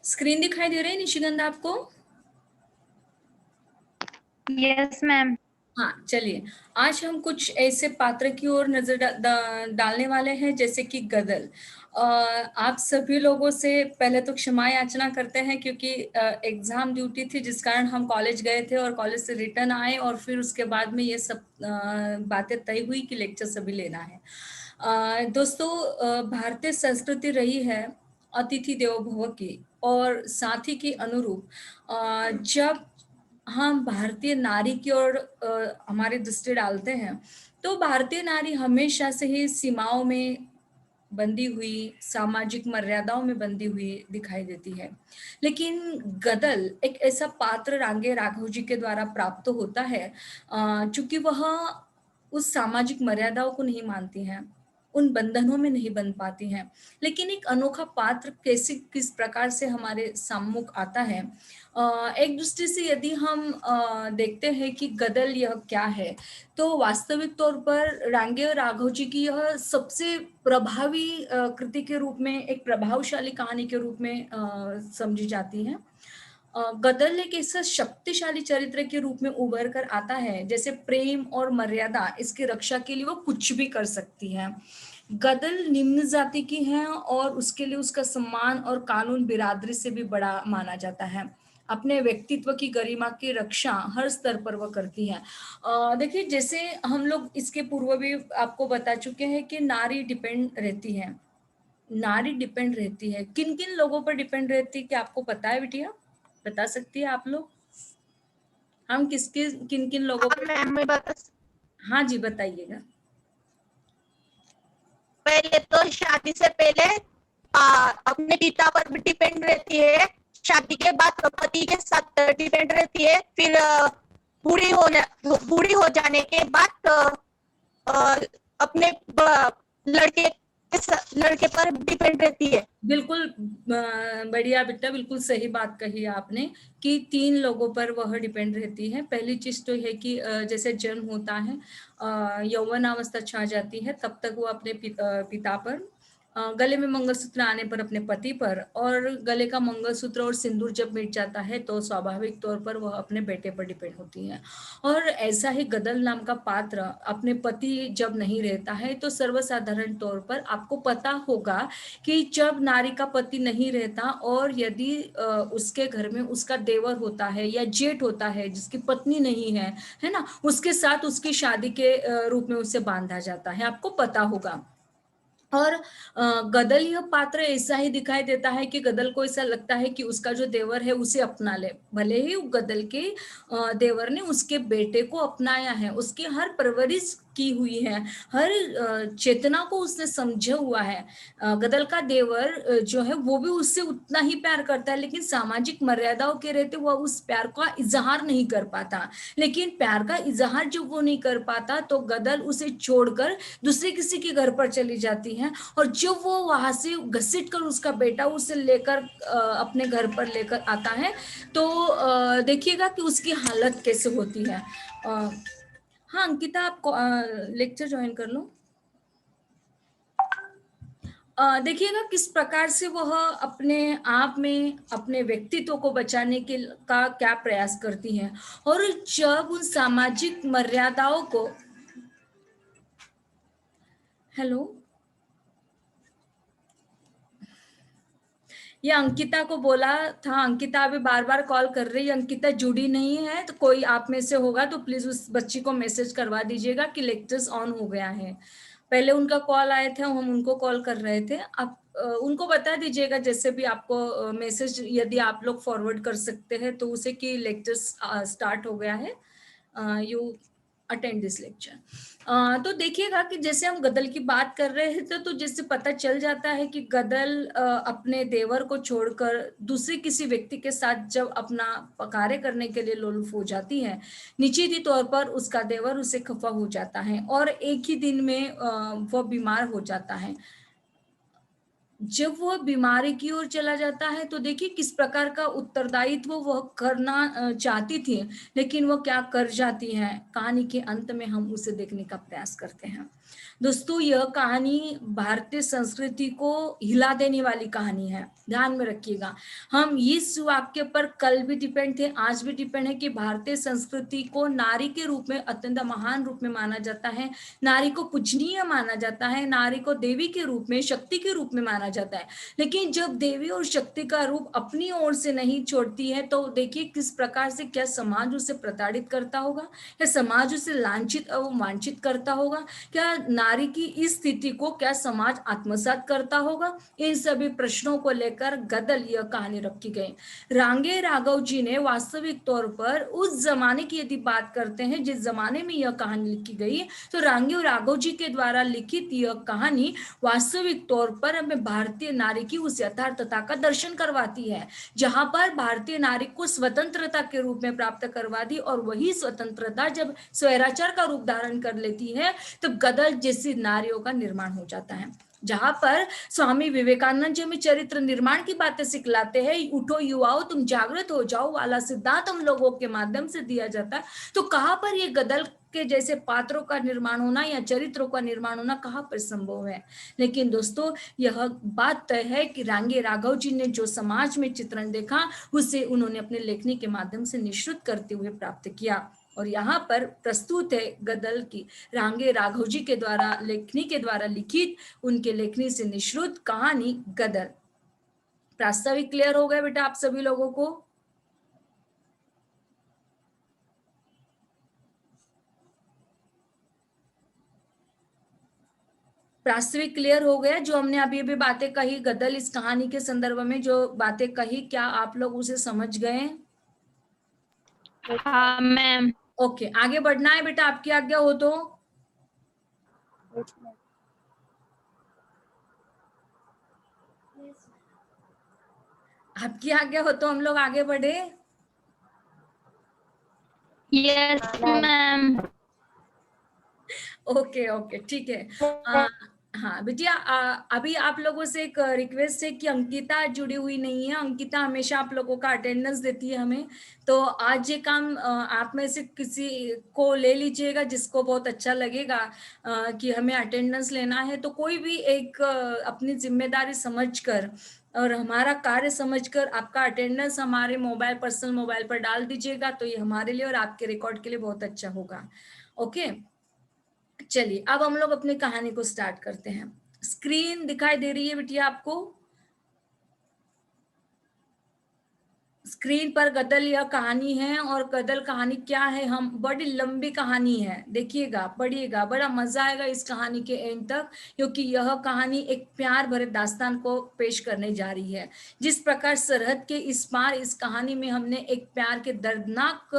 Screen दिखाई दे रही है निशिगंधा आपको? Yes ma'am. हाँ, चलिए आज हम कुछ ऐसे पात्र की ओर नजर डालने वाले हैं जैसे कि गदल। आप सभी लोगों से पहले तो क्षमा याचना करते हैं क्योंकि एग्जाम ड्यूटी थी जिस कारण हम कॉलेज गए थे और कॉलेज से रिटर्न आए और फिर उसके बाद में ये सब बातें तय हुई कि लेक्चर सभी लेना है। दोस्तों, भारतीय संस्कृति रही है अतिथि देवो भव की और साथ ही के अनुरूप जब हम भारतीय नारी की ओर हमारी दृष्टि डालते हैं तो भारतीय नारी हमेशा से ही सीमाओं में बंधी हुई, सामाजिक मर्यादाओं में बंधी हुई दिखाई देती है। लेकिन गदल एक ऐसा पात्र रांगे राघव जी के द्वारा प्राप्त होता है चूंकि वह उस सामाजिक मर्यादाओं को नहीं मानती हैं, उन बंधनों में नहीं बन पाती हैं। लेकिन एक अनोखा पात्र कैसे किस प्रकार से हमारे सम्मुख आता है, एक दृष्टि से यदि हम देखते हैं कि गदल यह क्या है, तो वास्तविक तौर पर रांगे और राघव जी की यह सबसे प्रभावी कृति के रूप में, एक प्रभावशाली कहानी के रूप में समझी जाती है। गदर एक ऐसा शक्तिशाली चरित्र के रूप में उभर कर आता है जैसे प्रेम और मर्यादा इसकी रक्षा के लिए वो कुछ भी कर सकती है। गदर निम्न जाति की है और उसके लिए उसका सम्मान और कानून बिरादरी से भी बड़ा माना जाता है। अपने व्यक्तित्व की गरिमा की रक्षा हर स्तर पर वह करती है। देखिए, जैसे हम लोग इसके पूर्व भी आपको बता चुके हैं कि नारी डिपेंड रहती है। नारी डिपेंड रहती है, किन किन लोगों पर डिपेंड रहती है, क्या आपको पता है बिटिया? बता सकती है आप लोग? हम किसके किन किन लोगों हाँ पर? मैम, मैं बता। हाँ जी, बताइएगा। पहले तो शादी से पहले अपने पिता पर डिपेंड रहती है। शादी के बाद पति के साथ डिपेंड रहती है। फिर बूढ़ी हो जाने के बाद अपने लड़के लड़के पर डिपेंड रहती है। बिल्कुल बढ़िया बेटा, बिल्कुल सही बात कही आपने कि 3 लोगों पर वह डिपेंड रहती है। पहली चीज तो है कि जैसे जन्म होता है, यौवन अवस्था छा जाती है, तब तक वो अपने पिता पर, गले में मंगलसूत्र आने पर अपने पति पर, और गले का मंगलसूत्र और सिंदूर जब मिट जाता है तो स्वाभाविक तौर पर वह अपने बेटे पर डिपेंड होती है। और ऐसा ही गदल नाम का पात्र अपने पति जब नहीं रहता है तो सर्वसाधारण तौर पर आपको पता होगा कि जब नारी का पति नहीं रहता और यदि उसके घर में उसका देवर होता है या जेठ होता है जिसकी पत्नी नहीं है ना, उसके साथ उसकी शादी के रूप में उसे बांधा जाता है, आपको पता होगा। और गदल यह पात्र ऐसा ही दिखाई देता है कि गदल को ऐसा लगता है कि उसका जो देवर है उसे अपना ले। भले ही गदल के देवर ने उसके बेटे को अपनाया है, उसकी हर परवरिश की हुई है, हर चेतना को उसने समझा हुआ है। गदल का देवर जो है वो भी उससे उतना ही प्यार करता है, लेकिन सामाजिक मर्यादाओं के रहते वह उस प्यार का इजहार नहीं कर पाता। लेकिन प्यार का इजहार जब वो नहीं कर पाता तो गदल उसे छोड़कर दूसरे किसी के घर पर चली जाती है, और जब वो वहां से घसीट कर उसका बेटा उसे लेकर अपने घर पर लेकर आता है तो देखिएगा कि उसकी हालत कैसे होती है। हाँ अंकिता, आप लेक्चर ज्वाइन कर लो। देखिएगा किस प्रकार से वह अपने आप में अपने व्यक्तित्व को बचाने के का क्या प्रयास करती हैं, और जब उन सामाजिक मर्यादाओं को, हेलो, ये अंकिता को बोला था, अंकिता अभी बार बार कॉल कर रही है, अंकिता जुड़ी नहीं है, तो कोई आप में से होगा तो प्लीज उस बच्ची को मैसेज करवा दीजिएगा कि लेक्चर्स ऑन हो गया है। पहले उनका कॉल आया था, हम उनको कॉल कर रहे थे। आप उनको बता दीजिएगा जैसे भी आपको मैसेज यदि आप लोग फॉरवर्ड कर सकते हैं तो उसे कि लेक्चर्स स्टार्ट हो गया है, यू अटेंड दिस लेक्चर। तो देखिएगा कि जैसे हम गदल की बात कर रहे हैं तो जैसे पता चल जाता है कि गदल अपने देवर को छोड़कर दूसरे किसी व्यक्ति के साथ जब अपना कार्य करने के लिए लोलुप हो जाती है, निश्चित ही तौर पर उसका देवर उसे खफा हो जाता है और एक ही दिन में वह बीमार हो जाता है। जब वह बीमारी की ओर चला जाता है तो देखिए किस प्रकार का उत्तरदायित्व वह करना चाहती थी, लेकिन वह क्या कर जाती है, कहानी के अंत में हम उसे देखने का प्रयास करते हैं। दोस्तों, यह कहानी भारतीय संस्कृति को हिला देने वाली कहानी है, ध्यान में रखिएगा। हम इस वाक्य पर कल भी डिपेंड थे, आज भी डिपेंड है कि भारतीय संस्कृति को नारी के रूप में अत्यंत महान रूप में माना जाता है, नारी को पूजनीय माना जाता है, नारी को देवी के रूप में, शक्ति के रूप में माना जाता है। लेकिन जब देवी और शक्ति का रूप अपनी ओर से नहीं छोड़ती है तो देखिए किस प्रकार से, क्या समाज उसे प्रताड़ित करता होगा, क्या समाज उसे लांछित और वांछित करता होगा, क्या नारी की इस स्थिति को क्या समाज आत्मसात करता होगा। इन सभी प्रश्नों को लेकर गदल यह कहानी रखी गई। रांगे राघव जी ने वास्तविक तौर पर उस जमाने की यदि बात करते हैं जिस जमाने में यह कहानी लिखी गई, तो रांगे और राघव जी के द्वारा लिखित यह कहानी वास्तविक तौर पर हमें भारतीय नारी की उस यथार्थता का दर्शन करवाती है, जहां पर भारतीय नारी को स्वतंत्रता के रूप में प्राप्त करवा दी, और वही स्वतंत्रता जब स्वैराचार का रूप धारण कर लेती है तो गदर जैसी नारियों का निर्माण हो जाता है। जहां पर स्वामी विवेकानंद जी हमें चरित्र निर्माण की बातें सिखलाते हैं, उठो युवाओं तुम जागृत हो जाओ वाला सिद्धांत हम लोगों के माध्यम से दिया जाता है, तो कहां पर ये गदल के जैसे पात्रों का निर्माण होना या चरित्रों का निर्माण होना कहां पर संभव है। लेकिन दोस्तों, यह बात तय है कि रांगे राघव जी ने जो समाज में चित्रण देखा उसे उन्होंने अपने लेखनी के माध्यम से निश्चित करते हुए प्राप्त किया। और यहाँ पर प्रस्तुत है गदल की रांगे राघव जी के द्वारा लेखनी के द्वारा लिखित उनके लेखनी से निश्रुत कहानी गदल। प्रास्ताविक क्लियर हो गए बेटा आप सभी लोगों को? प्रास्ताविक क्लियर हो गया? जो हमने अभी अभी बातें कही गदल इस कहानी के संदर्भ में जो बातें कही, क्या आप लोग उसे समझ गए? हाँ मैम। ओके, आगे बढ़ना है बेटा, आपकी आज्ञा हो तो। आपकी आज्ञा हो तो हम लोग आगे बढ़े। Yes ma'am. ओके ओके ठीक है। हाँ बिटिया, अभी आप लोगों से एक रिक्वेस्ट है कि अंकिता जुड़ी हुई नहीं है। अंकिता हमेशा आप लोगों का अटेंडेंस देती है हमें, तो आज ये काम आप में से किसी को ले लीजिएगा जिसको बहुत अच्छा लगेगा कि हमें अटेंडेंस लेना है। तो कोई भी एक अपनी जिम्मेदारी समझकर और हमारा कार्य समझकर आपका अटेंडेंस हमारे मोबाइल, पर्सनल मोबाइल पर डाल दीजिएगा, तो ये हमारे लिए और आपके रिकॉर्ड के लिए बहुत अच्छा होगा। ओके, चलिए अब हम लोग अपनी कहानी को स्टार्ट करते हैं। स्क्रीन दिखाई दे रही है बिटिया आपको? स्क्रीन पर गदल यह कहानी है, और गदल कहानी क्या है, हम बड़ी लंबी कहानी है, देखिएगा पढ़िएगा, बड़ा मजा आएगा इस कहानी के एंड तक, क्योंकि यह कहानी एक प्यार भरे दास्तान को पेश करने जा रही है। जिस प्रकार सरहद के इस पार इस कहानी में हमने एक प्यार के दर्दनाक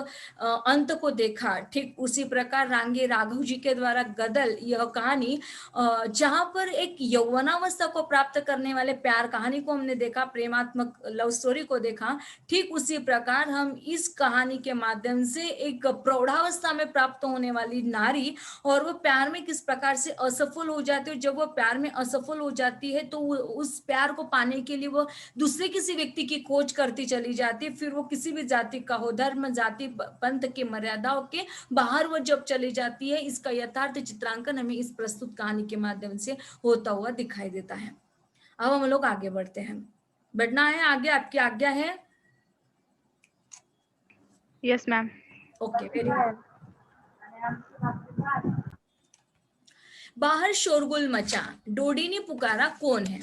अंत को देखा, ठीक उसी प्रकार रांगे राघव जी के द्वारा गदल यह कहानी जहां पर एक यौवनावस्था को प्राप्त करने वाले प्यार कहानी को हमने देखा, प्रेमात्मक लव स्टोरी को देखा, ठीक उसी प्रकार हम इस कहानी के माध्यम से एक प्रौढ़ावस्था में प्राप्त होने वाली नारी और वो प्यार में किस प्रकार से असफल हो जाती है। जब वो प्यार में असफल हो जाती है तो उस प्यार को पाने के लिए वो दूसरे किसी व्यक्ति की खोज करती चली जाती है, फिर वो किसी भी जाति का हो, धर्म, जाति, पंथ के मर्यादाओं के बाहर वो जब चली जाती है, इसका यथार्थ चित्रांकन हमें इस प्रस्तुत कहानी के माध्यम से होता हुआ दिखाई देता है। अब हम लोग आगे बढ़ते हैं, बढ़ना है आगे, आपकी आज्ञा है? Yes ma'am. Okay, very good. बाहर शोरगुल मचा, डोडी ने पुकारा कौन है।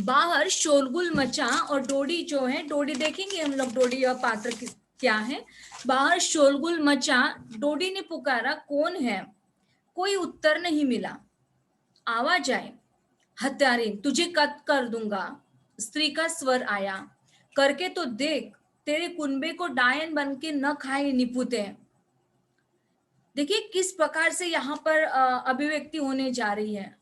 बाहर शोरगुल मचा, और डोडी जो है, डोडी देखेंगे हम लोग, डोडी और पात्र क्या है। बाहर शोरगुल मचा, डोडी ने पुकारा कौन है, कोई उत्तर नहीं मिला। आवाज आए, हत्यारे तुझे कत्ल कर दूंगा। स्त्री का स्वर आया, करके तो देख, तेरे कुनबे को डायन बन के न खाए निपुते। देखिए किस प्रकार से यहाँ पर अभिव्यक्ति होने जा रही है।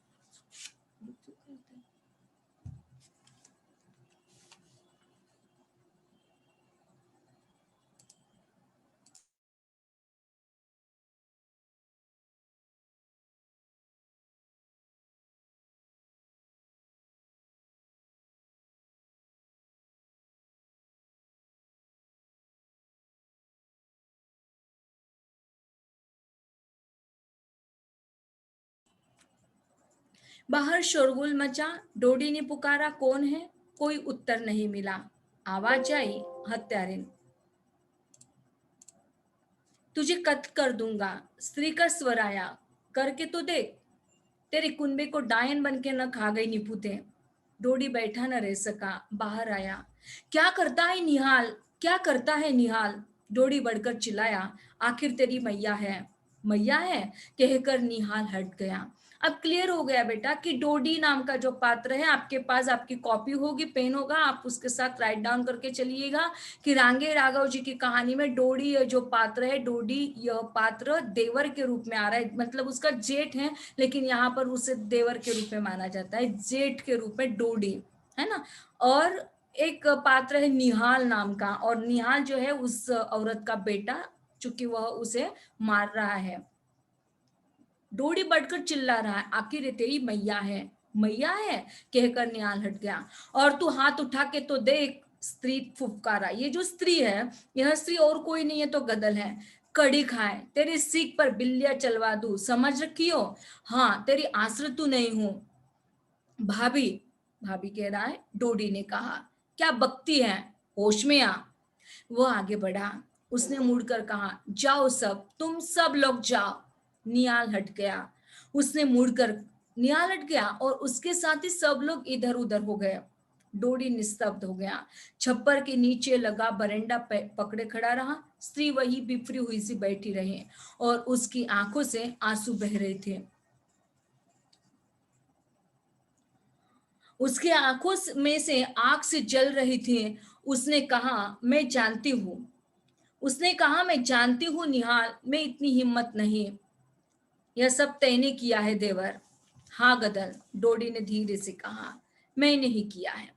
बाहर शोरगुल मचा। डोडी ने पुकारा, कौन है? कोई उत्तर नहीं मिला। आवाज आई, हत्यारिन। तुझे कत्ल कर दूंगा। स्त्री का स्वर आया। करके तो देख। तेरे कुनबे को डायन बन के न खा गई निपुते। डोडी बैठा न रह सका, बाहर आया। क्या करता है निहाल, क्या करता है निहाल? डोडी बढ़कर चिल्लाया, आखिर तेरी मैया है। मैया है कहकर निहाल हट गया। अब क्लियर हो गया बेटा कि डोडी नाम का जो पात्र है, आपके पास आपकी कॉपी होगी, पेन होगा, आप उसके साथ राइट डाउन करके चलिएगा कि रांगे राघव जी की कहानी में डोडी जो पात्र है, डोडी यह पात्र देवर के रूप में आ रहा है, मतलब उसका जेठ है, लेकिन यहाँ पर उसे देवर के रूप में माना जाता है, जेठ के रूप में डोडी, है ना। और एक पात्र है निहाल नाम का, और निहाल जो है उस औरत का बेटा, चूंकि वह उसे मार रहा है। डोडी बढ़कर चिल्ला रहा है, आखिर ये तेरी मैया है, मैया है कहकर निहाल हट गया। और तू हाथ उठा के तो देख, स्त्री फुफकारा। ये जो स्त्री है, यह स्त्री और कोई नहीं है तो गदल है। कड़ी खाए, तेरी सीख पर बिल्लियां चलवा दूं, समझ रखियो। हाँ, तेरी आश्रित तू नहीं हूं। भाभी, भाभी कह रहा है, डोडी ने कहा। क्या बकती है, होश में आ। वो आगे बढ़ा। उसने मुड़कर कहा, जाओ सब, तुम सब लोग जाओ। निहाल हट गया। उसने मुड़कर निहाल हट गया और उसके साथ ही सब लोग इधर उधर हो गए। डोडी निस्तब्ध हो गया। छप्पर के नीचे लगा बरंडा पकड़े खड़ा रहा। स्त्री वही बिफरी हुई सी बैठी रही और उसकी आंखों से आंसू बह रहे थे। उसकी आंखों में से आग से जल रही थी। उसने कहा, मैं जानती हूं। उसने कहा, मैं जानती हूँ निहाल, मैं इतनी हिम्मत नहीं। यह सब तैने किया है देवर। हाँ गदल, डोडी ने धीरे से कहा, मैंने ही किया है।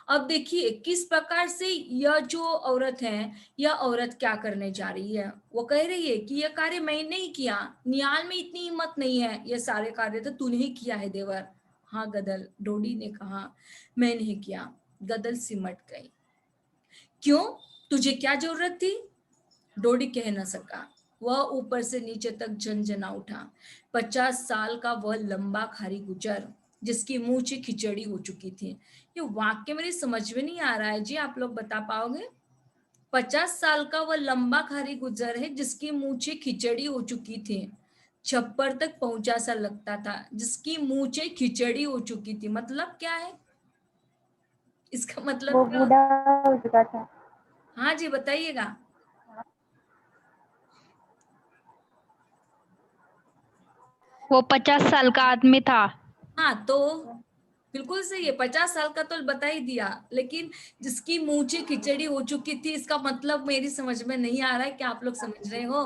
अब देखिए किस प्रकार से यह जो औरत है, यह औरत क्या करने जा रही है। वो कह रही है कि यह कार्य मैंने ही किया, निहाल में इतनी हिम्मत नहीं है, यह सारे कार्य तो तूने ही किया है देवर। हाँ गदल, डोडी ने कहा, मैंने ही किया। गदल सिमट गई। क्यों, तुझे क्या जरूरत थी? डोडी कह न सका। वह ऊपर से नीचे तक झंझना उठा। 50 साल का वह लंबा खारी गुजर, जिसकी मूछें खिचड़ी हो चुकी थी। ये वाक्य मेरी समझ में नहीं आ रहा है जी, आप लोग बता पाओगे? 50 साल का वह लंबा खारी गुजर है जिसकी मूछें खिचड़ी हो चुकी थी। छप्पर तक पहुंचा सा लगता था, जिसकी मूछें खिचड़ी हो चुकी थी, मतलब क्या है? इसका मतलब वो क्या बूढ़ा होता? हो चुका था। हाँ जी, बताइएगा। वो 50 साल का आदमी था। हाँ, तो बिल्कुल सही है, 50 साल का तो बता ही दिया, लेकिन जिसकी मूछें खिचड़ी हो चुकी थी, इसका मतलब मेरी समझ में नहीं आ रहा है, क्या आप लोग समझ रहे हो?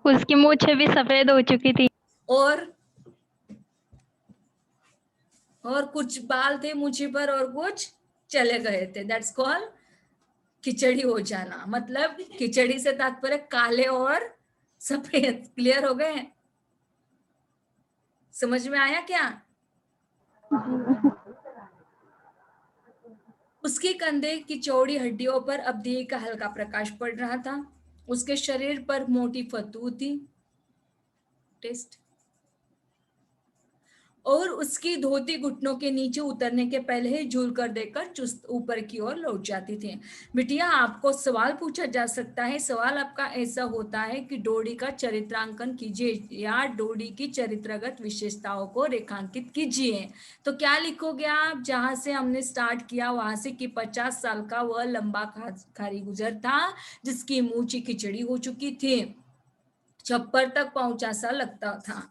उसकी मूछें भी सफेद हो चुकी थी। और कुछ बाल थे मूछे पर और कुछ चले गए थे, दैट्स कॉल्ड खिचड़ी हो जाना। मतलब खिचड़ी से तात्पर्य काले और सफेद। क्लियर हो गए? समझ में आया क्या? उसके कंधे की चौड़ी हड्डियों पर अब दिए का हल्का प्रकाश पड़ रहा था। उसके शरीर पर मोटी फतू थी। टेस्ट। और उसकी धोती घुटनों के नीचे उतरने के पहले ही झूल कर देकर चुस्त ऊपर की ओर लौट जाती थी। बिटिया, आपको सवाल पूछा जा सकता है। सवाल आपका ऐसा होता है कि डोडी का चरित्रांकन कीजिए या डोडी की चरित्रगत विशेषताओं को रेखांकित कीजिए। तो क्या लिखोगे आप? जहां से हमने स्टार्ट किया वहां से कि 50 साल का वह लंबा खारी गुजर था जिसकी मूछें खिचड़ी हो चुकी थी, छप्पर तक पहुंचा सा लगता था,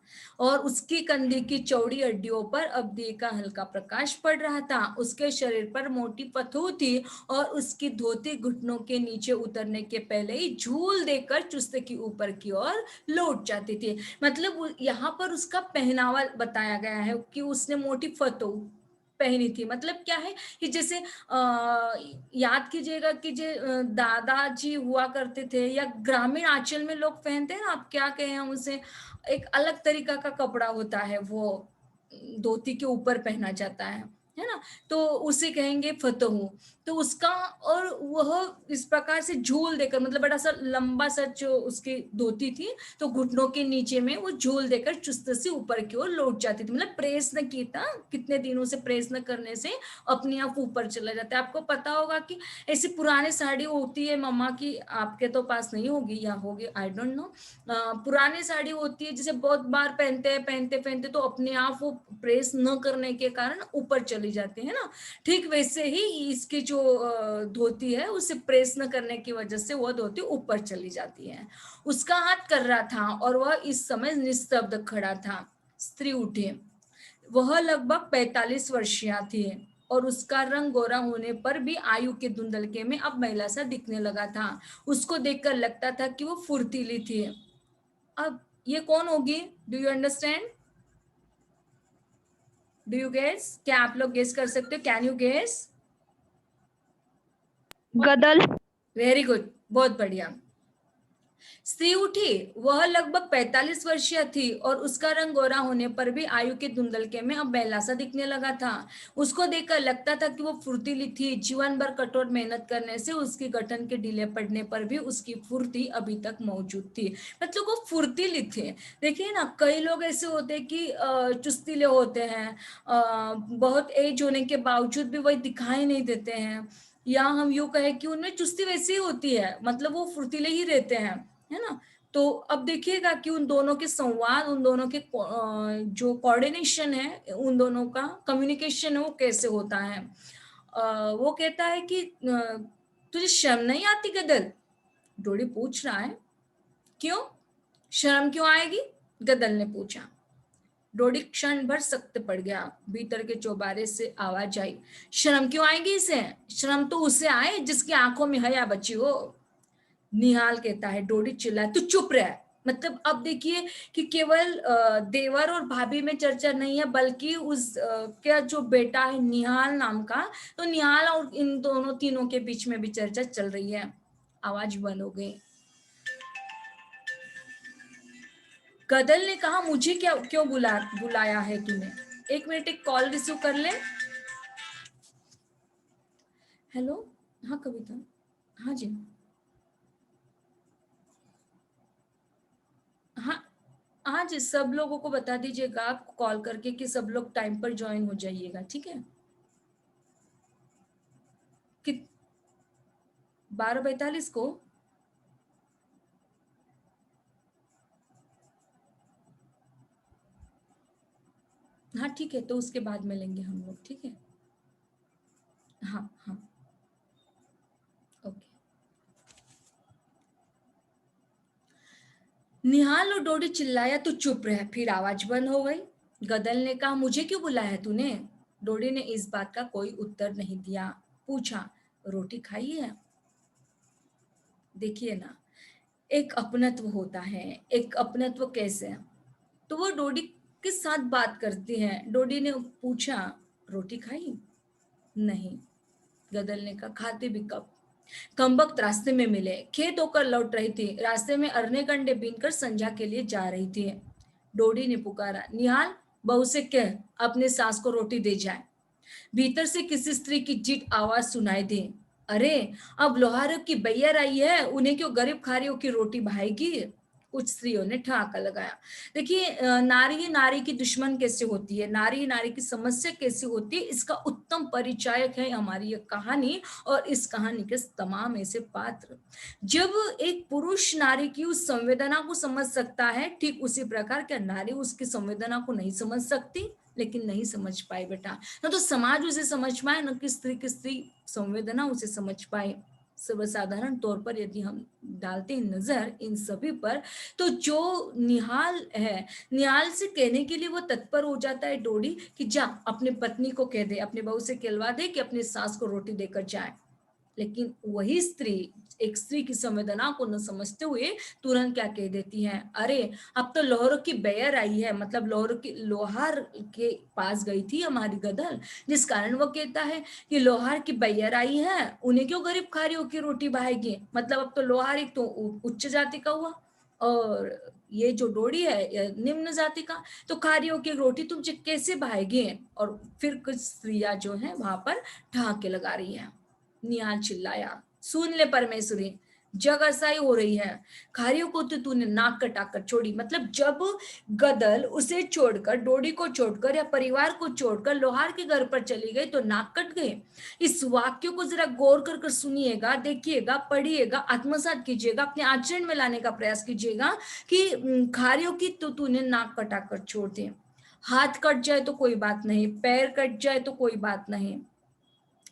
और उसकी कंधे की चौड़ी हड्डियों पर अवधि का हल्का प्रकाश पड़ रहा था। उसके शरीर पर मोटी पथू थी और उसकी धोती घुटनों के नीचे उतरने के पहले ही झूल देकर चुस्त की ऊपर की ओर लौट जाती थी। मतलब यहाँ पर उसका पहनावा बताया गया है कि उसने मोटी फतो पहनी थी। मतलब क्या है कि जैसे याद कीजिएगा कि जो दादाजी हुआ करते थे या ग्रामीण आंचल में लोग पहनते हैं ना, आप क्या कहें हम उसे, एक अलग तरीका का कपड़ा होता है, वो धोती के ऊपर पहना जाता है, है ना, तो उसे कहेंगे फतहू। तो उसका, और वह इस प्रकार से झूल देकर, मतलब बड़ा सा लंबा सा जो उसकी धोती थी, तो घुटनों के नीचे में वो झूल देकर चुस्त से ऊपर की ओर लौट जाती थी, मतलब प्रेस न की था, कितने दिनों से प्रेस न करने से अपने आप ऊपर चला जाता है। आपको पता होगा कि ऐसी पुरानी साड़ी होती है मम्मा की, आपके तो पास नहीं होगी या होगी, आई डोंट नो। पुरानी साड़ी होती है जिसे बहुत बार पहनते हैं, पहनते पहनते तो अपने आप वो प्रेस न करने के कारण ऊपर चली जाती है ना। ठीक वैसे ही इसकी जो धोती है, उसे प्रेस न करने की वजह से वह धोती ऊपर चली जाती है। उसका हाथ कर रहा था और वह इस समय निस्तब्ध खड़ा था। स्त्री उठी। वह लगभग 45 वर्षीय थी और उसका रंग गोरा होने पर भी आयु के धुंधलके में अब महिला सा दिखने लगा था। उसको देखकर लगता था कि वो फुर्तीली थी। अब ये कौन होगी? Do you understand? Do you guess? क्या आप लोग गेस कर सकते हो? Can you guess? गदल। वेरी गुड, बहुत बढ़िया। स्त्री उठी। वह लगभग 45 वर्षीय थी और उसका रंग गोरा होने पर भी आयु के धुंधलके में अब बेला सा दिखने लगा था। उसको देखकर लगता था कि वो फुर्तीली थी। जीवन भर कठोर मेहनत करने से उसकी गठन के ढीले पड़ने पर भी उसकी फुर्ती अभी तक मौजूद थी। मतलब वो फुर्तीली थे। देखिए ना, कई लोग ऐसे होते हैं कि चुस्तीले होते हैं, बहुत एज होने के बावजूद भी वही दिखाई नहीं देते हैं, या हम यूं कहें कि उनमें चुस्ती वैसी ही होती है, मतलब वो फुर्तीले ही रहते हैं, है ना। तो अब देखिएगा कि उन दोनों के संवाद, उन दोनों के जो कोऑर्डिनेशन है, उन दोनों का कम्युनिकेशन है, वो कैसे होता है। वो कहता है कि तुझे शर्म नहीं आती गदल? डोडी पूछ रहा है। क्यों? शर्म क्यों आएगी? गदल ने पूछा। डोडी क्षण भर सख्त पड़ गया। भीतर के चौबारे से आवाज आई, शर्म क्यों आएगी इसे? शर्म तो उसे आए जिसकी आंखों में हया बची हो। निहाल कहता है। डोडी चिल्ला, तू चुप रह। मतलब अब देखिए कि केवल देवर और भाभी में चर्चा नहीं है, बल्कि उस क्या जो बेटा है निहाल नाम का, तो निहाल और इन दोनों तीनों के बीच में भी चर्चा चल रही है। आवाज बंद हो गई। गदल ने कहा, मुझे क्या क्यों बुलाया है तूने? एक मिनट, एक कॉल रिसीव कर ले। हेलो। हाँ कविता। हाँ जी। हाँ हाँ जी, सब लोगों को बता दीजिएगा आप कॉल करके कि सब लोग टाइम पर ज्वाइन हो जाइएगा, ठीक है? कि 12:45 को? हाँ ठीक है, तो उसके बाद में लेंगे हम लोग, ठीक है? हाँ हाँ, ओके। निहाल और डोडी चिल्लाया, तू चुप रह। फिर आवाज बंद हो गई। गदल ने कहा, मुझे क्यों बुलाया तूने? डोडी ने इस बात का कोई उत्तर नहीं दिया। पूछा, रोटी खाई है? देखिए ना, एक अपनत्व होता है। एक अपनत्व कैसे? तो वो डोडी के साथ बात करती है। डोडी ने पूछा, रोटी खाई? नहीं। गदल ने कहा, खाते भी कब? कमबख्त रास्ते में मिले, खेत होकर लौट रही थी, रास्ते में अरने कंडे बीनकर संध्या के लिए जा रही थी। डोडी ने पुकारा, निहाल, बहू से कह अपने सास को रोटी दे जाए। भीतर से किसी स्त्री की जीट आवाज सुनाई दी, अरे अब लोहारों की बैया आई है, उन्हें क्यों गरीब खारियों की रोटी भाएगी? कुछ स्त्रियों ने ठहाका लगाया। देखिए, नारी ही नारी की दुश्मन कैसे होती है, नारी ही नारी की समस्या कैसे होती है, इसका उत्तम परिचायक है हमारी ये कहानी और इस कहानी के तमाम ऐसे पात्र। जब एक पुरुष नारी की उस संवेदना को समझ सकता है, ठीक उसी प्रकार क्या नारी उसकी संवेदना को नहीं समझ सकती? लेकिन नहीं समझ पाए बेटा, ना तो समाज उसे समझ पाए, न कि स्त्री की स्त्री संवेदना उसे समझ पाए। सर्वसाधारण तौर पर यदि हम डालते हैं नजर इन सभी पर, तो जो निहाल है, निहाल से कहने के लिए वो तत्पर हो जाता है डोडी कि जा अपने पत्नी को कह दे, अपने बहू से कहलवा दे कि अपनी सास को रोटी देकर जाए। लेकिन वही स्त्री एक स्त्री की संवेदना को न समझते हुए तुरंत क्या कह देती है, अरे अब तो लोहारों की बेयर आई है, मतलब लोहार के पास गई थी हमारी गदल, जिस कारण वो कहता है कि लोहार की बेयर आई है, उन्हें क्यों गरीब खारियों की रोटी भाएगी? मतलब अब तो लोहार एक तो उच्च जाति का हुआ और ये जो डोडी है निम्न जाति का, तो खारियों की रोटी तुम कैसे भाएगी? और फिर कुछ स्त्रियां जो है वहां पर ठहाके लगा रही है। निहाल चिल्लाया, सुन ले परमेश्वरी, जग असाई हो रही है, खारियों को तो तूने नाक कटाकर छोड़ी। मतलब जब गदल उसे छोड़कर, डोडी को छोड़कर या परिवार को छोड़कर लोहार के घर पर चली गई तो नाक कट गए। इस वाक्य को जरा गौर कर सुनिएगा, देखिएगा, पढ़िएगा, आत्मसात कीजिएगा, अपने आचरण में लाने का प्रयास कीजिएगा कि खारियों की तो तूने नाक कटाकर छोड़ दे। हाथ कट जाए तो कोई बात नहीं, पैर कट जाए तो कोई बात नहीं,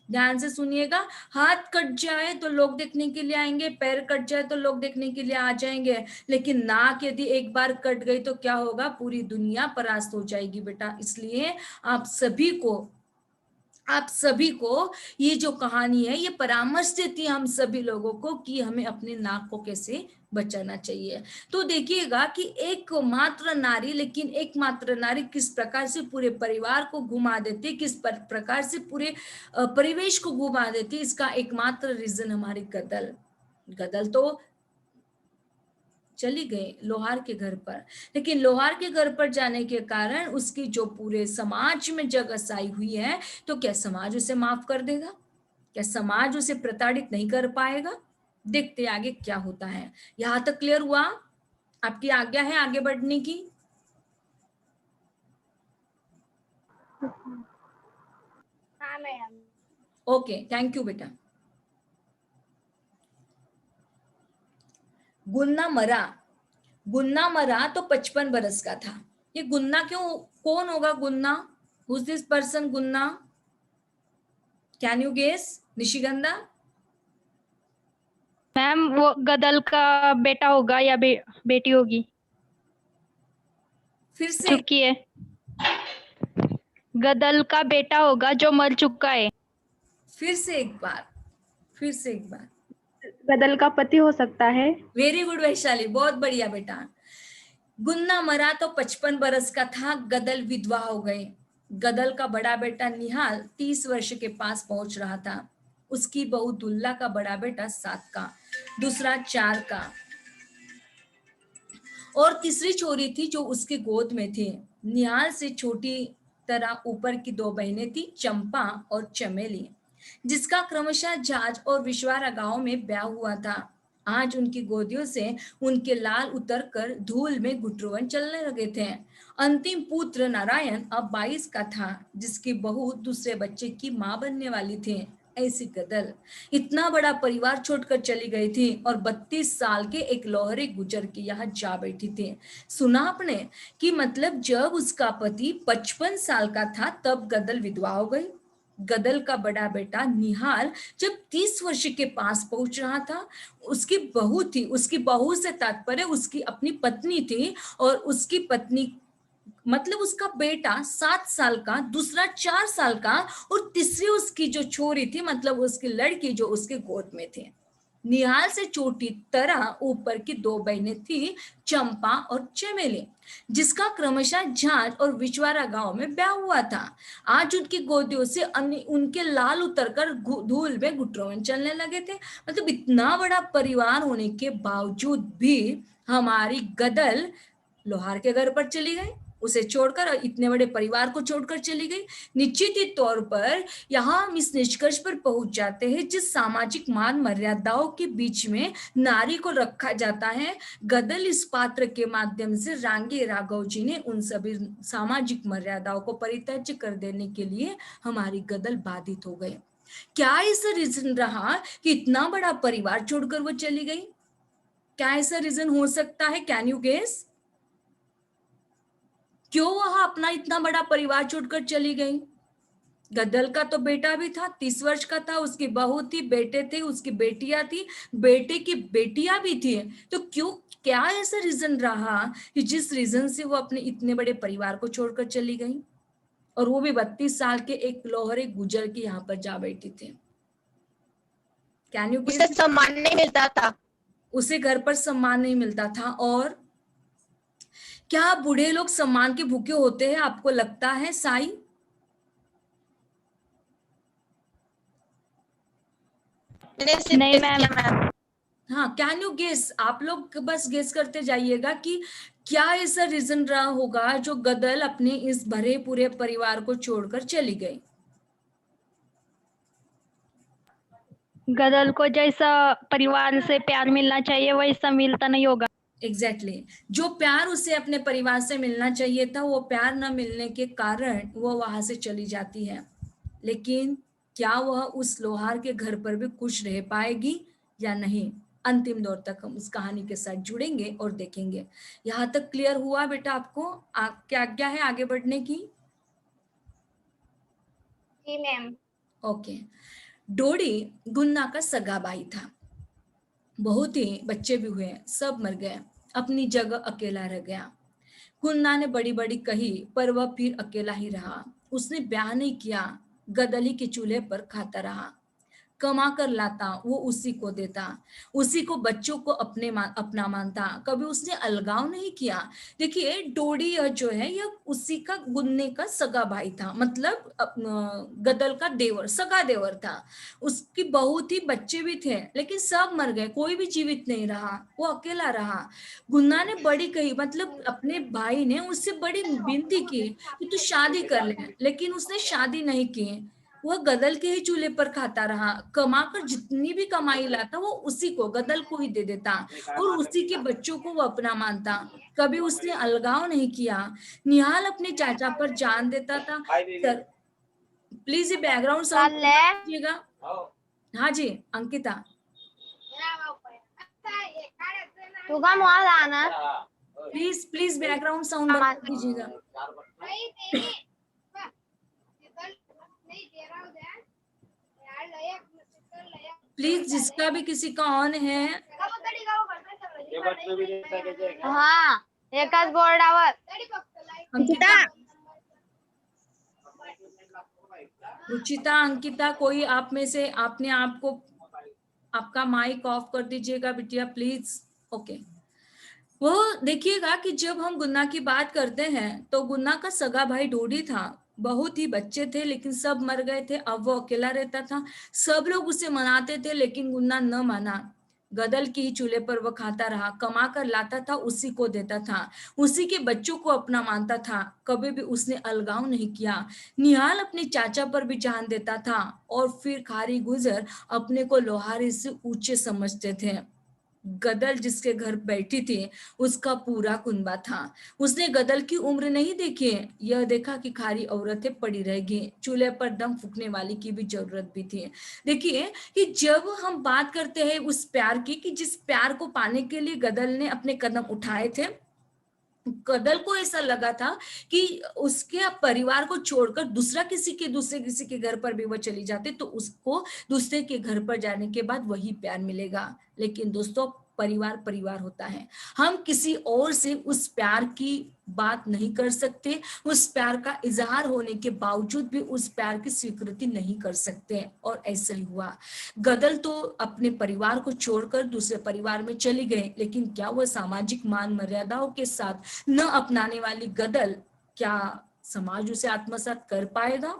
ध्यान से सुनिएगा। हाथ कट जाए तो लोग देखने के लिए आएंगे, पैर कट जाए तो लोग देखने के लिए आ जाएंगे, लेकिन नाक यदि एक बार कट गई तो क्या होगा? पूरी दुनिया परास्त हो जाएगी बेटा। इसलिए आप सभी को ये जो कहानी है ये परामर्श देती है हम सभी लोगों को कि हमें अपने नाक को कैसे बचाना चाहिए। तो देखिएगा कि एकमात्र नारी, लेकिन एकमात्र नारी किस प्रकार से पूरे परिवार को घुमा देती, किस प्रकार से पूरे परिवेश को घुमा देती, इसका एकमात्र रीजन हमारी गदल तो चली गई लोहार के घर पर, लेकिन लोहार के घर पर जाने के कारण उसकी जो पूरे समाज में जग असाई हुई है, तो क्या समाज उसे माफ कर देगा? क्या समाज उसे प्रताड़ित नहीं कर पाएगा? देखते आगे क्या होता है। यहां तक क्लियर हुआ? आपकी आज्ञा है आगे बढ़ने की? हाँ मैम। ओके, थैंक यू बेटा। गुन्ना मरा तो 55 बरस का था। ये गुन्ना क्यों, कौन होगा गुन्ना? Who's this person गुन्ना? Can you guess Nishigandha? Ma'am वो गदल का बेटा होगा या बेटी होगी। फिर से चुकी है, गदल का बेटा होगा जो मर चुका है। फिर से एक बार गदल का पति हो सकता है। वेरी गुड वैशाली, बहुत बढ़िया बेटा। गुन्ना मरा तो 55 बरस का था, गदल विधवा हो गए। गदल का बड़ा बेटा निहाल 30 वर्ष के पास पहुंच रहा था। उसकी बहू दुल्ला का बड़ा बेटा 7 का, दूसरा 4 का, और तीसरी छोरी थी जो उसके गोद में थी। निहाल से छोटी तरह ऊपर की 2 बहनें थी, चंपा और चमेली, जिसका क्रमशः जाज और विश्वारा गांव में ब्याह हुआ था। आज उनकी गोदियों से उनके लाल उतरकर धूल में गुटरुवन चलने लगे थे। अंतिम पुत्र नारायण अब 22 का था, जिसकी बहू दूसरे बच्चे की मां बनने वाली थी। ऐसी गदल इतना बड़ा परिवार छोड़कर चली गई थी और 32 साल के एक लोहरे गुजर के यहाँ जा बैठी थी। सुना आपने कि मतलब जब उसका पति 55 साल का था तब गदल विधवा हो गई। गदल का बड़ा बेटा निहाल जब 30 वर्ष के पास पहुंच रहा था, उसकी बहू थी, उसकी बहू से तात्पर्य उसकी अपनी पत्नी थी, और उसकी पत्नी मतलब उसका बेटा 7 साल का, दूसरा 4 साल का, और तीसरी उसकी जो छोरी थी मतलब उसकी लड़की जो उसके गोद में थी। निहाल से छोटी तरह ऊपर की 2 बहनें थी, चंपा और चमेली, जिसका क्रमशः झांझ और विचवारा गांव में ब्याह हुआ था। आज उनकी गोदियों से उनके लाल उतरकर धूल में गुटरोवन चलने लगे थे। मतलब इतना बड़ा परिवार होने के बावजूद भी हमारी गदल लोहार के घर पर चली गई, उसे छोड़कर, और इतने बड़े परिवार को छोड़कर चली गई। निश्चित ही तौर पर यहाँ हम इस निष्कर्ष पर पहुंच जाते हैं, जिस सामाजिक मान मर्यादाओं के बीच में नारी को रखा जाता है, गदल इस पात्र के माध्यम से रांगे राघव जी ने उन सभी सामाजिक मर्यादाओं को परित्यज्य कर देने के लिए हमारी गदल बाधित हो गए। क्या ऐसा रीजन रहा कि इतना बड़ा परिवार छोड़कर वो चली गई? क्या ऐसा रीजन हो सकता है? Can you guess? क्यों वह अपना इतना बड़ा परिवार छोड़कर चली गई? गदल का तो बेटा भी था, 30 वर्ष का था, उसकी बहू थी, बेटे थे, उसकी बेटियां थी, बेटे की बेटियां भी थी। तो क्यों, क्या ऐसा रीजन रहा कि जिस रीजन से वो अपने इतने बड़े परिवार को छोड़कर चली गई, और वो भी 32 साल के एक लोहरे गुजर के यहाँ पर जा बैठी थी? कैन यू उसे सम्मान नहीं मिलता था। उसे घर पर सम्मान नहीं मिलता था। और क्या बूढ़े लोग सम्मान के भूखे होते हैं, आपको लगता है साई? नहीं मैम। हाँ, कैन यू गेस, आप लोग बस गेस करते जाइएगा कि क्या ऐसा रीजन रहा होगा जो गदल अपने इस भरे पूरे परिवार को छोड़कर चली गई। गदल को जैसा परिवार से प्यार मिलना चाहिए वैसा मिलता नहीं होगा। Exactly exactly. जो प्यार उसे अपने परिवार से मिलना चाहिए था, वो प्यार न मिलने के कारण वो वहां से चली जाती है। लेकिन क्या वह उस लोहार के घर पर भी खुश रह पाएगी या नहीं, अंतिम दौर तक हम उस कहानी के साथ जुड़ेंगे और देखेंगे। यहाँ तक क्लियर हुआ बेटा आपको? क्या आज्ञा है आगे बढ़ने की? जी मैम। ओके। डोडी गुन्ना का सगा भाई था। बहुत ही बच्चे भी हुए, सब मर गए, अपनी जगह अकेला रह गया। गुन्ना ने बड़ी बड़ी कही पर वह फिर अकेला ही रहा। उसने ब्याह नहीं किया, गदली के चूल्हे पर खाता रहा। कमा कर लाता वो उसी को देता, उसी को बच्चों को अपना मानता, कभी उसने अलगाव नहीं किया। देखिए डोडी यह जो है यह उसी का गुन्ने का सगा भाई था, मतलब गदल का देवर, सगा देवर था। उसकी बहुत ही बच्चे भी थे लेकिन सब मर गए, कोई भी जीवित नहीं रहा, वो अकेला रहा। गुन्ना ने बड़ी कही, मतलब अपने भाई ने उससे बड़ी विनती की कि तू शादी कर ले, लेकिन उसने शादी नहीं की। वह गदल के ही चूल्हे पर खाता रहा, कमाकर जितनी भी कमाई लाता वो उसी को, गदल को ही दे देता और उसी के बच्चों को वो अपना मानता। कभी उसने अलगाव नहीं किया। निहाल अपने चाचा पर जान देता था। सर प्लीज ये बैकग्राउंड साउंड कीजिएगा। हाँ जी अंकिता। तू का मोबाइल आना प्लीज प्लीज बैकग्राउंड साउंड बंद कर दीजिएगा। प्लीज जिसका भी किसी का ऑन है। हाँ एकाच बोर्डावर अंकिता, रुचिता, अंकिता, कोई आप में से आपने आपको आपका माइक ऑफ कर दीजिएगा बिटिया प्लीज। ओके। वो देखिएगा कि जब हम गुन्ना की बात करते हैं तो गुन्ना का सगा भाई डोडी था। बहुत ही बच्चे थे लेकिन सब मर गए थे, अब वो अकेला रहता था। सब लोग उसे मनाते थे लेकिन गुन्ना न माना। गदल की ही चूल्हे पर वो खाता रहा, कमा कर लाता था उसी को देता था, उसी के बच्चों को अपना मानता था, कभी भी उसने अलगाव नहीं किया। निहाल अपने चाचा पर भी जान देता था और फिर खारी गुजर अपने को लोहारी से ऊंचे समझते थे। गदल जिसके घर बैठी थी उसका पूरा कुनबा था। उसने गदल की उम्र नहीं देखी, यह देखा कि खारी औरतें पड़ी रहेगी, चूल्हे पर दम फूकने वाली की भी जरूरत भी थी। देखिए कि जब हम बात करते हैं उस प्यार की, कि जिस प्यार को पाने के लिए गदल ने अपने कदम उठाए थे, गदल को ऐसा लगा था कि उसके परिवार को छोड़कर दूसरे किसी के घर पर भी वो चली जाती तो उसको दूसरे के घर पर जाने के बाद वही प्यार मिलेगा। लेकिन दोस्तों परिवार परिवार होता है, हम किसी और से उस प्यार की बात नहीं कर सकते, उस प्यार का इजहार होने के बावजूद भी उस प्यार की स्वीकृति नहीं कर सकते। और ऐसा ही हुआ, गदल तो अपने परिवार को छोड़कर दूसरे परिवार में चली गई, लेकिन क्या वह सामाजिक मान मर्यादाओं के साथ न अपनाने वाली गदल, क्या समाज उसे आत्मसात कर पाएगा?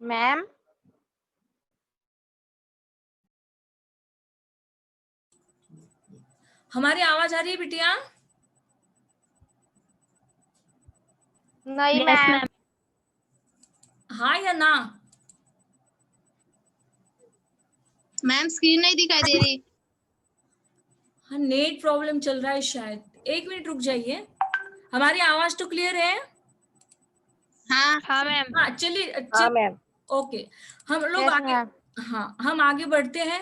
मैम। हमारी आवाज आ रही है बिटिया? नहीं यस मैम। मैम। हाँ या ना? मैम स्क्रीन नहीं दिखाई दे रही। हाँ नेट प्रॉब्लम चल रहा है शायद, एक मिनट रुक जाइए। हमारी आवाज तो क्लियर है? हाँ हाँ मैम। हाँ चलिए हाँ मैम। ओके, हम लोग यस आगे, मैम। हाँ हम आगे बढ़ते हैं।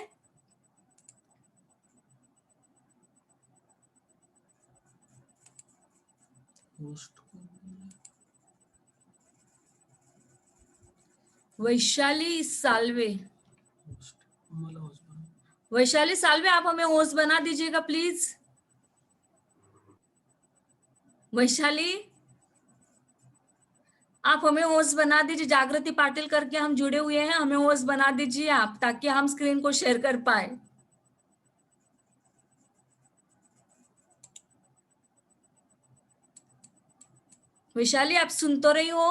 वैशाली साल्वे, वैशाली साल्वे आप हमें होस्ट बना दीजिएगा प्लीज। वैशाली आप हमें होस्ट बना दीजिए, जागृति पाटिल करके हम जुड़े हुए हैं, हमें होस्ट बना दीजिए आप, ताकि हम स्क्रीन को शेयर कर पाए। वैशाली आप सुन तो रही हो?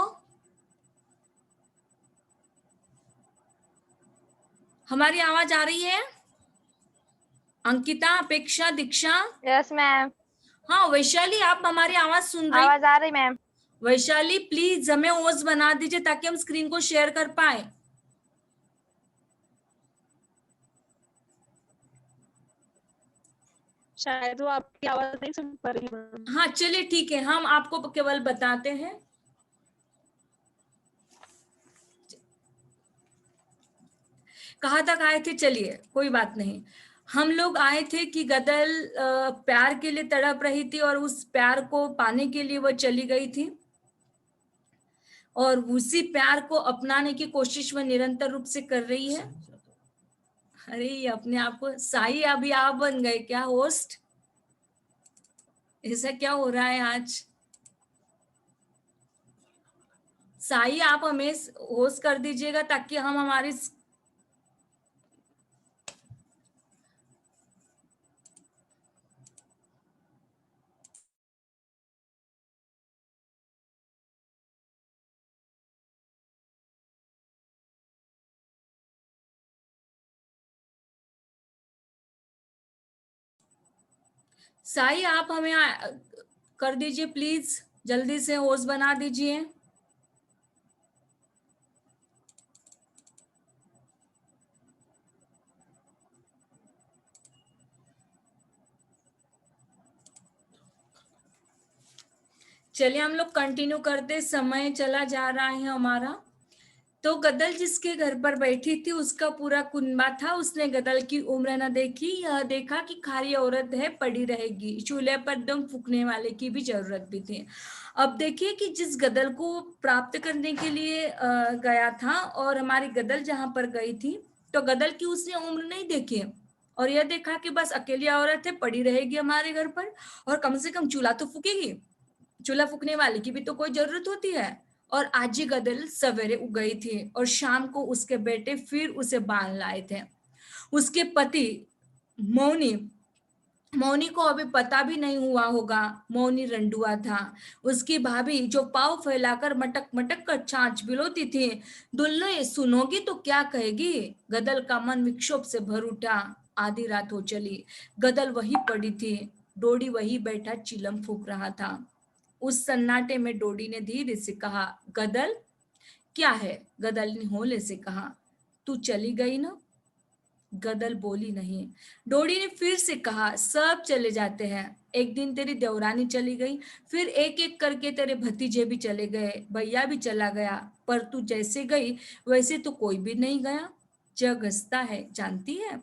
हमारी आवाज आ रही है? अंकिता, अपेक्षा, दीक्षा? यस मैम, हाँ वैशाली, आप हमारी आवाज सुन रही? आवाज आ रही मैम। वैशाली प्लीज हमें ओस बना दीजिए ताकि हम स्क्रीन को शेयर कर पाए। शायद वो आपकी आवाज नहीं सुन पा रही मैम। हाँ चलिए ठीक है, हम आपको केवल बताते हैं। कहाँ तक आए थे? चलिए कोई बात नहीं। हम लोग आए थे कि गदल प्यार के लिए तड़प रही थी और उस प्यार को पाने के लिए वो चली गई थी, और उसी प्यार को अपनाने की कोशिश वह निरंतर रूप से कर रही है। अरे ये अपने आप को साई अभी आप बन गए क्या होस्ट? ऐसा क्या हो रहा है आज? साई आप हमें होस्ट कर दीजिएगा ताकि हम हमारी साई आप हमें कर दीजिए प्लीज, जल्दी से होस्ट बना दीजिए। चलिए हम लोग कंटिन्यू करते, समय चला जा रहा है हमारा। तो गदल जिसके घर पर बैठी थी उसका पूरा कुनबा था। उसने गदल की उम्र न देखी, यह देखा कि खाली औरत है पड़ी रहेगी, चूल्हे पर दम फूकने वाले की भी जरूरत भी थी। अब देखिए कि जिस गदल को प्राप्त करने के लिए गया था, और हमारी गदल जहां पर गई थी, तो गदल की उसने उम्र नहीं देखी, और यह देखा कि बस अकेली औरत है पड़ी रहेगी हमारे घर पर, और कम से कम चूल्हा तो फूकेगी, चूल्हा फूकने वाले की भी तो कोई जरूरत होती है। और आज ही गदल सवेरे उग गई थी और शाम को उसके बेटे फिर उसे बांध लाए थे। उसके पति मौनी मौनी को अभी पता भी नहीं हुआ होगा, मौनी रंडुआ था। उसकी भाभी जो पाव फैलाकर मटक मटक कर छाछ बिलोती थी, दुल्लो ये सुनोगी तो क्या कहेगी। गदल का मन विक्षोभ से भर उठा। आधी रात हो चली, गदल वही पड़ी थी, डोडी वही बैठा चिलम फूक रहा था। उस सन्नाटे में डोडी ने धीरे से कहा, गदल क्या है? गदल ने होले से कहा, तू चली गई ना? गदल बोली नहीं। डोडी ने फिर से कहा, सब चले जाते हैं। एक दिन तेरी देवरानी चली गई, फिर एक एक करके तेरे भतीजे भी चले गए, भैया भी चला गया, पर तू जैसे गई वैसे तो कोई भी नहीं गया। जग हंसता है, जानती है।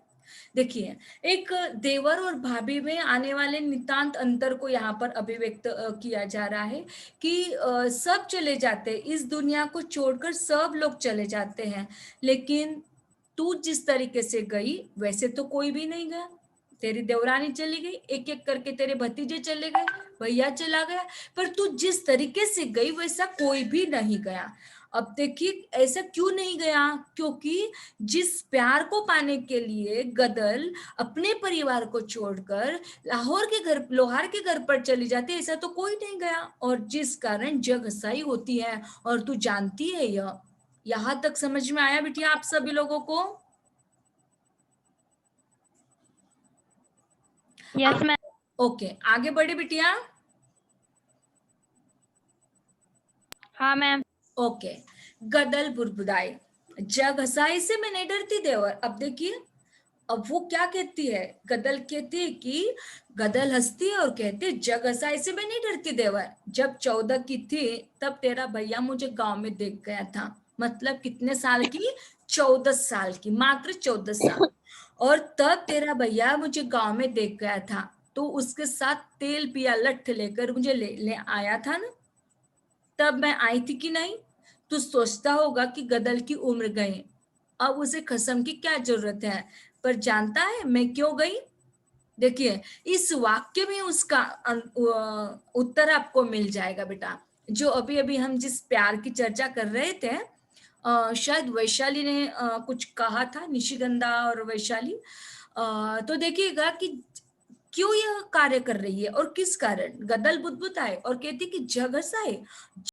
देखिए, एक देवर और भाभी में आने वाले नितांत अंतर को यहाँ पर अभिव्यक्त किया जा रहा है कि सब चले जाते हैं, इस दुनिया को छोड़कर सब लोग चले जाते हैं, लेकिन तू जिस तरीके से गई वैसे तो कोई भी नहीं गया। तेरी देवरानी चली गई, एक एक करके तेरे भतीजे चले गए, भैया चला गया, पर तू जिस तरीके से गई वैसा कोई भी नहीं गया। अब देखिए ऐसा क्यों नहीं गया, क्योंकि जिस प्यार को पाने के लिए गदल अपने परिवार को छोड़कर लोहार के घर पर चली जाती है, ऐसा तो कोई नहीं गया, और जिस कारण जग हसाई होती है। और तू जानती है यह। यहां तक समझ में आया बिटिया आप सभी लोगों को? Yes ma'am. ओके, आगे बढ़े बिटिया। हाँ मैम। ओके, गदल बुदबुदाई, जग हसाई से मैं नहीं डरती देवर। अब देखिए, अब वो क्या कहती है, गदल कहती है कि गदल हंसती है और कहती है, जग हसाई से मैं नहीं डरती देवर। जब 14 की थी तब तेरा भैया मुझे गांव में देख गया था। मतलब कितने साल की? 14 साल की, मात्र 14 साल। और तब तेरा भैया मुझे गांव में देख गया था, तो उसके साथ तेल पिया लठ लेकर मुझे ले आया था ना। तब मैं आई थी कि नहीं? तू सोचता होगा कि गदल की उम्र गई, अब उसे कसम की क्या जरूरत है, पर जानता है मैं क्यों गई? देखिए, इस वाक्य में उसका उत्तर आपको मिल जाएगा बेटा। जो अभी अभी हम जिस प्यार की चर्चा कर रहे थे, शायद वैशाली ने कुछ कहा था, निशिगंधा और वैशाली। तो देखिएगा कि क्यों यह कार्य कर रही है और किस कारण? गदल बुदबुदाए और कहती कि जग हंसाए,